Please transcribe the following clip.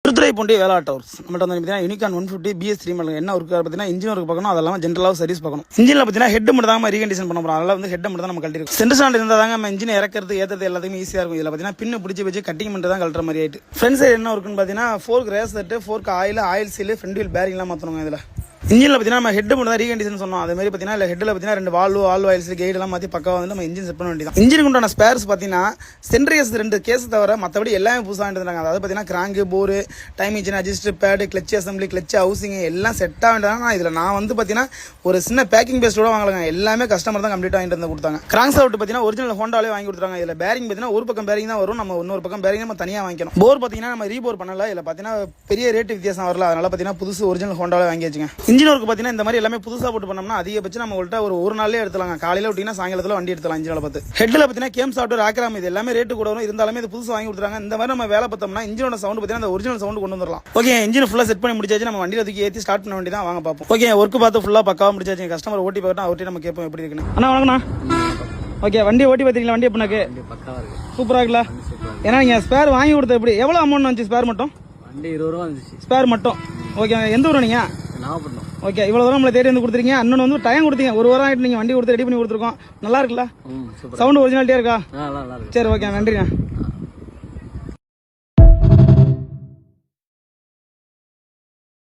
திருத்துறை பூண்டி வேலா towers நம்மகிட்ட வந்து பார்த்தீங்கன்னா யூனிகான் 150 BS3 மாடல் என்ன ஒர்க் பார்த்தீங்கன்னா இன்ஜின் ஒர்க் பார்க்கணும், அதெல்லாம் ஜென்ரலாக சர்வீஸ் பார்க்கணும். இன்ஜினில் பார்த்தீங்கன்னா ஹெட் மட்டும் தான் ரீகண்டிஷன் பண்ண போகிறோம். அதெல்லாம் வந்து ஹெட் மட்டும் தான் நம்ம கழட்டி இருக்கும். சென்டர் ஸ்டாண்ட் இருந்தால் தாங்க நம்ம இன்ஜின் இறக்கிறது ஏற்றது எல்லாத்தையுமே ஈஸியாக இருக்கும். இதில் பார்த்தீங்கன்னா பின்னு பிடிச்சி வச்சு கட்டிங் பண்ணிட்டு தான் கழட்டுற மாதிரி ஆயிட்டு. ஃப்ரண்ட் சைடு என்ன இருக்குன்னு பார்த்தீங்கன்னா fork race set, fork oil seal, front wheel பேரிங்லாம் மாற்றணும். இதில் இன்ஜினில் பார்த்தீங்கன்னா நம்ம ஹெட் மட்டும் தான் ரீகண்டிஷன் சொன்னோம். அதே மாதிரி பார்த்தீங்கன்னா ஹெட்டில் பார்த்தீங்கன்னா 2 வால்வ் ஆயில்ஸ் கைடெல்லாம் மாற்றி பக்கம் வந்து நம்ம இன்ஜின் செட் பண்ண வேண்டியதான். இன்ஜினுக்கு உண்டான ஸ்பேர்ஸ் பார்த்தீங்கன்னா சென்ட்ரியஸ் 2 கேஸ் தவிர மற்றபடி எல்லாமே புதுசாக வேண்டியதாங்க. அதாவது பார்த்தீங்கன்னா crank, bore, time engine adjust pad, clutch assembly, clutch housing எல்லாம் செட்டாக வேண்டியதான். இதில் நான் வந்து பார்த்தீங்கன்னா ஒரு சின்ன பேக்கிங் பேஸ்டோட வாங்கலாங்க. எல்லாமே கஸ்டமர் தான் கம்ப்ளீட்டாக வாங்கிட்டு வந்து கொடுத்தாங்க. கிராங்க் சவுட் பார்த்தீங்கன்னா ஒரிஜினல் ஹோண்டாலே வாங்கி கொடுத்துருக்காங்க. இதில் பேரிங் பார்த்தீங்கன்னா ஒரு பக்கம் பேரிங் தான் வரும், நம்ம இன்னொரு பக்கம் பேரிங் நம்ம தனியாக வாங்கிக்கணும். போர் பார்த்தீங்கன்னா நம்ம ரீபோர் பண்ணல. இதில் பார்த்தீங்கன்னா பெரிய ரேட்டு வித்தியாசம் வரல. அதனால பார்த்தீங்கன்னா புதுசு ஒரிஜினல் ஹோண்டாலே வாங்கி வச்சுங்க. இன்ஜின் ஒர்க் பார்த்தீங்கன்னா இந்த மாதிரி எல்லாமே புதுசாக போட்டு பண்ணோம்னா அதிகபட்சம் நம்ம உங்கள்கிட்ட ஒரு நாள்லேயே எடுத்துலாங்க. காலையில் விட்டீங்கன்னா சாயங்காலத்தில் வண்டி எடுத்துலாம். இன்ஜினில் பார்த்து ஹெட்டில் பார்த்தீங்கன்னா கேம் சாஃப்ட்வேர் ஆக்ராம் இது எல்லாமே ரேட்டு கூட வரும். இருந்தாலுமே இது புதுசாக வாங்கி கொடுத்துறாங்க. இந்த மாதிரி நம்ம வேலை பார்த்தோம்னா இன்ஜினோட சவுண்ட் பார்த்தீங்கன்னா அந்த ஒரிஜினல் சவுண்ட் கொண்டு வந்துடலாம். ஓகே, இன்ஜின் ஃபுல்லாக செட் பண்ணி முடிச்சாச்சு. நம்ம வண்டியில் தூக்கி ஏற்றி ஸ்டார்ட் பண்ண வேண்டியதான். வாங்க பார்ப்போம். ஓகே, ஒர்க் பார்த்து ஃபுல்லாக பக்காவாக முடிச்சாச்சு. கஸ்டமர் ஓட்டி பார்க்கணும், அவர்கிட்ட நம்ம கேட்போம் எப்படி இருக்குன்னு. அண்ணா வணக்கண்ணா. ஓகே, வண்டி ஓட்டி பார்த்தீங்களா? வண்டி எப்படினாக்கு சூப்பராக இருக்குல்ல? ஏன்னா நீங்கள் ஸ்பேர் வாங்கி கொடுத்த எப்படி எவ்வளோ அமௌண்ட் வந்துச்சு? ஸ்பேர் மட்டும் வண்டி 20 ரூபா வந்துச்சு. ஸ்பேர் மட்டும். ஓகே, எந்த ஊர் நீங்கள்? நாகப்பட்டினம். ஓகே, இவ்வளோ தூரம் நம்மளை தேடி வந்து கொடுத்துருக்கீங்க. அண்ணன் வந்து டைம் கொடுத்தீங்க. ஒரு வாரம் ஆகிட்டு நீங்கள் வண்டி கொடுத்து ரெடி பண்ணி கொடுத்துருக்கோம். நல்லா இருக்குல்ல? சவுண்ட் ஒரிஜினாலிட்டியாக இருக்கா? சரி, ஓகே, நன்றிண்ணா.